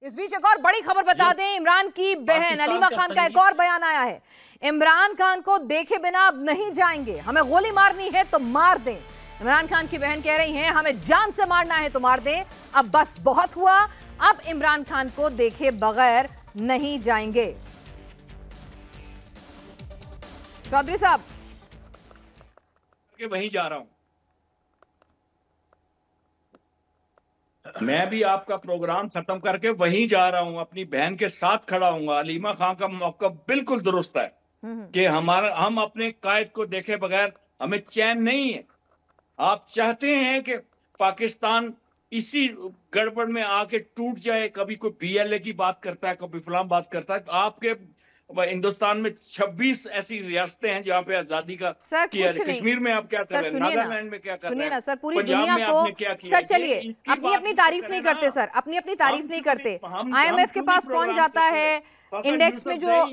इस बीच एक और बड़ी खबर बता दें, इमरान की बहन अलीमा खान का एक और बयान आया है। इमरान खान को देखे बिना अब नहीं जाएंगे, हमें गोली मारनी है तो मार दें। इमरान खान की बहन कह रही हैं हमें जान से मारना है तो मार दें, अब बस बहुत हुआ, अब इमरान खान को देखे बगैर नहीं जाएंगे। चौधरी साहब, वहीं जा रहा हूं मैं भी, आपका प्रोग्राम खत्म करके वहीं जा रहा हूं, अपनी बहन के साथ खड़ा हूं। अलीमा खान का मौका बिल्कुल दुरुस्त है कि हम अपने कायद को देखे बगैर हमें चैन नहीं है। आप चाहते हैं कि पाकिस्तान इसी गड़बड़ में आके टूट जाए, कभी कोई PLA की बात करता है, कभी फलां बात करता है। आपके हिंदुस्तान में 26 ऐसी रियासतें हैं जहाँ पे आजादी का किया है। कश्मीर में आप क्या कर रहे हैं, नागालैंड में क्या कर रहे हैं, ना सर, पूरी दुनिया को सर, चलिए अपनी अपनी तारीफ नहीं करते सर, अपनी अपनी तारीफ नहीं करते। IMF के पास कौन जाता है, इंडेक्स में जो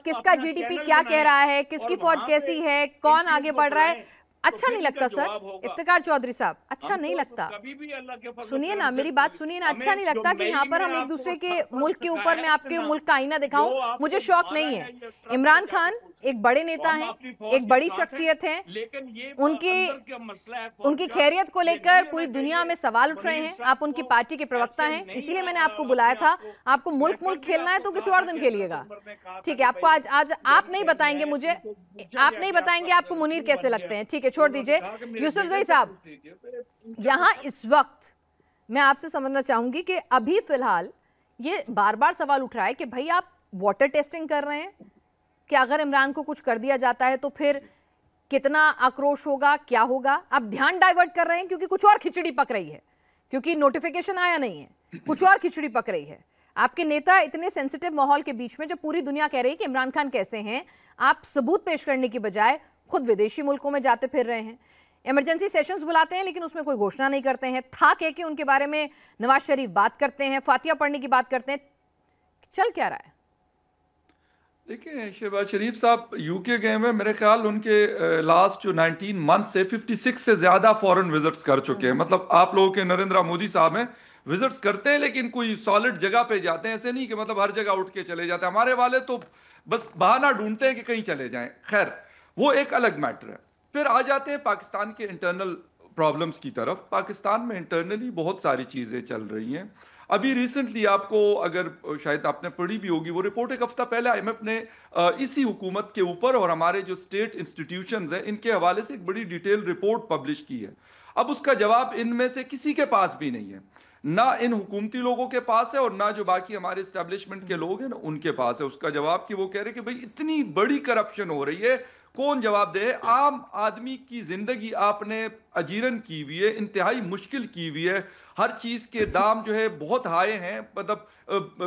किसका GDP क्या कह रहा है, किसकी फौज कैसी है, कौन आगे बढ़ रहा है, अच्छा नहीं लगता सर। इफ्तिकार चौधरी साहब, अच्छा नहीं लगता। सुनिए ना, मेरी बात सुनिए ना, अच्छा नहीं लगता कि यहाँ पर हम एक दूसरे के मुल्क के ऊपर मैं आपके मुल्क का आईना दिखाऊं, मुझे शौक नहीं है। इमरान खान एक बड़े नेता हैं, एक बड़ी शख्सियत हैं, उनकी खैरियत को लेकर पूरी दुनिया में सवाल उठ रहे हैं। आप उनकी पार्टी के प्रवक्ता हैं, इसीलिए मैंने आपको बुलाया था। आपको मुल्क मुल्क खेलना है तो किसी और दिन खेलिएगा, ठीक है। आपको आज आप नहीं बताएंगे मुझे, आप नहीं बताएंगे आपको मुनीर कैसे लगते हैं, ठीक है, छोड़ दीजिए। यूसुफजई साहब, यहाँ इस वक्त मैं आपसे समझना चाहूंगी कि अभी फिलहाल ये बार बार सवाल उठ रहा है कि भाई आप वाटर टेस्टिंग कर रहे हैं कि अगर इमरान को कुछ कर दिया जाता है तो फिर कितना आक्रोश होगा, क्या होगा। आप ध्यान डाइवर्ट कर रहे हैं क्योंकि कुछ और खिचड़ी पक रही है, क्योंकि नोटिफिकेशन आया नहीं है, कुछ और खिचड़ी पक रही है। आपके नेता इतने सेंसिटिव माहौल के बीच में, जब पूरी दुनिया कह रही है कि इमरान खान कैसे हैं, आप सबूत पेश करने की बजाय खुद विदेशी मुल्कों में जाते फिर रहे हैं। इमरजेंसी सेशंस बुलाते हैं लेकिन उसमें कोई घोषणा नहीं करते हैं। था कह के उनके बारे में नवाज शरीफ बात करते हैं, फातिया पढ़ने की बात करते हैं, चल क्या रहा है? देखिए, शहबाज शरीफ साहब UK गए हुए, मेरे ख्याल उनके लास्ट जो 19 मंथ से 56 से ज्यादा फॉरेन विजिट्स कर चुके हैं। मतलब आप लोगों के नरेंद्र मोदी साहब हैं, विजिट्स करते हैं लेकिन कोई सॉलिड जगह पे जाते हैं, ऐसे नहीं कि मतलब हर जगह उठ के चले जाते हैं। हमारे वाले तो बस बहाना ढूंढते हैं कि कहीं चले जाएं। खैर, वो एक अलग मैटर है। फिर आ जाते हैं पाकिस्तान के इंटरनल प्रॉब्लम्स की तरफ। पाकिस्तान में इंटरनली बहुत सारी चीज़ें चल रही हैं। अभी रिसेंटली आपको, अगर शायद आपने पढ़ी भी होगी, वो रिपोर्ट एक हफ्ता पहले IMF ने इसी हुकूमत के ऊपर और हमारे जो स्टेट इंस्टीट्यूशंस हैं इनके हवाले से एक बड़ी डिटेल रिपोर्ट पब्लिश की है। अब उसका जवाब इनमें से किसी के पास भी नहीं है, ना इन हुकूमती लोगों के पास है और ना जो बाकी हमारे एस्टेब्लिशमेंट के लोग हैं ना उनके पास है उसका जवाब। कि वो कह रहे कि भाई इतनी बड़ी करप्शन हो रही है, कौन जवाब दे। आम आदमी की जिंदगी आपने अजीरन की हुई है, इंतहाई मुश्किल की हुई है। हर चीज के दाम जो है बहुत हाई हैं, मतलब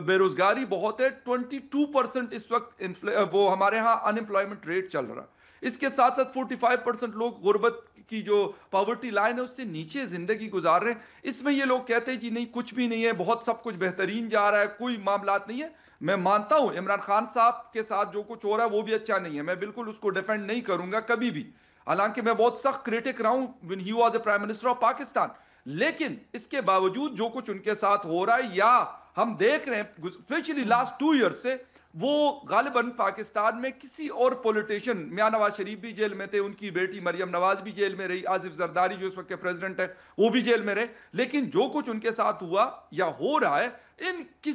बेरोजगारी बहुत है। 22% इस वक्त वो हमारे यहाँ अनएम्प्लॉयमेंट रेट चल रहा है। इसके साथ साथ 45% लोग गुर्बत की जो पॉवर्टी लाइन है उससे नीचे जिंदगी गुजार रहे हैं। इसमें ये लोग कहते हैं जी नहीं, कुछ भी नहीं है, बहुत सब कुछ बेहतरीन जा रहा है, कोई मामलात नहीं है। मैं मानता हूं इमरान खान साहब के साथ जो कुछ हो रहा है वो भी अच्छा नहीं है, मैं बिल्कुल उसको डिफेंड नहीं करूंगा कभी भी, हालांकि मैं बहुत सख्त क्रिटिक रहा हूं when he was the prime minister of Pakistan. लेकिन इसके बावजूद जो कुछ उनके साथ हो रहा है, या हम देख रहे हैं स्पेशली लास्ट 2 ईयर से, वो गालिबन पाकिस्तान में किसी और पॉलिटिशियन, मियां नवाज शरीफ भी जेल में थे, उनकी बेटी मरियम नवाज भी जेल में रही, आसिफ जरदारी जो इस वक्त के प्रेसिडेंट है वो भी जेल में रहे। लेकिन जो कुछ उनके साथ हुआ या हो रहा है,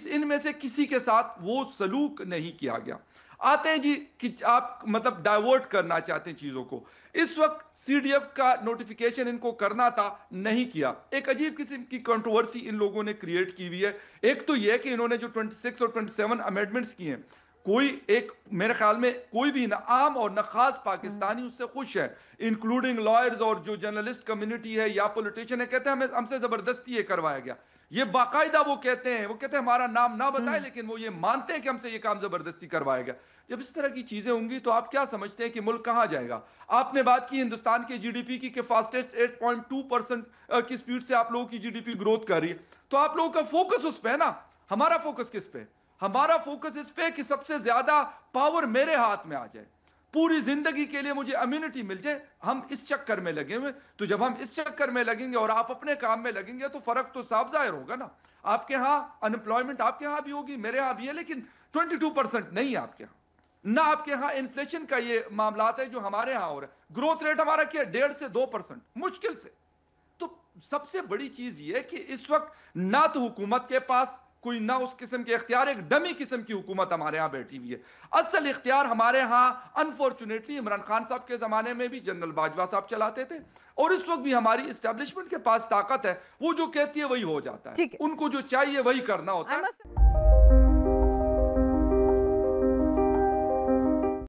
इनमें से किसी के साथ वो सलूक नहीं किया गया। आते हैं जी कि आप मतलब डाइवर्ट करना चाहते हैं चीजों को। इस वक्त CDF का नोटिफिकेशन इनको करना था, नहीं किया। एक अजीब किस्म की कंट्रोवर्सी इन लोगों ने क्रिएट की हुई है। एक तो यह कि इन्होंने जो 26 और 27 अमेंडमेंट्स किए हैं, कोई एक, मेरे ख्याल में कोई भी ना आम और ना खास पाकिस्तानी उससे खुश है, इंक्लूडिंग लॉयर्स और जो जर्नलिस्ट कम्युनिटी है या पॉलिटिशियन है। कहते हैं हमें, हमसे जबरदस्ती ये करवाया गया। ये बाकायदा वो कहते हैं हमारा नाम ना बताए, लेकिन वो ये मानते हैं कि हमसे ये काम जबरदस्ती करवाया गया। जब इस तरह की चीजें होंगी तो आप क्या समझते हैं कि मुल्क कहां जाएगा? आपने बात की हिंदुस्तान के GDP की, फास्टेस्ट 8.2% की स्पीड से आप लोगों की GDP ग्रोथ कर रही है। तो आप लोगों का फोकस उस पे है ना, हमारा फोकस किस पे? हमारा फोकस इस पे कि सबसे ज्यादा पावर मेरे हाथ में आ जाए, पूरी जिंदगी के लिए मुझे इम्यूनिटी मिल जाए। हम इस चक्कर में लगे हुए। तो जब हम इस चक्कर में लगेंगे और आप अपने काम में लगेंगे तो फर्क तो साफ जाहिर होगा ना। آپ کے ہاں انپلائمنٹ آپ کے ہاں بھی ہوگی, میرے ہاں بھی ہے, لیکن 22% نہیں ہے آپ کے ہاں. نہ آپ کے ہاں انفلیشن کا یہ معاملات ہے جو ہمارے ہاں ہو رہا ہے. گروتھ ریٹ ہمارا کیا ہے 1.5 سے 2% مشکل سے. تو سب سے بڑی چیز یہ ہے کہ اس وقت نہ تو حکومت کے پاس کوئی نہ اس قسم کے اختیار, ایک ڈمی قسم کی حکومت ہمارے ہاں بیٹھی ہوئی ہے. اصل اختیار ہمارے ہاں انفارچونیٹلی عمران خان صاحب کے زمانے میں بھی جنرل باجوہ صاحب چلاتے تھے, اور اس وقت بھی ہماری اسٹیبلشمنٹ کے پاس طاقت ہے, وہ جو کہتی ہے وہی ہو جاتا ہے, ان کو جو چاہیے وہی کرنا ہوتا ہے.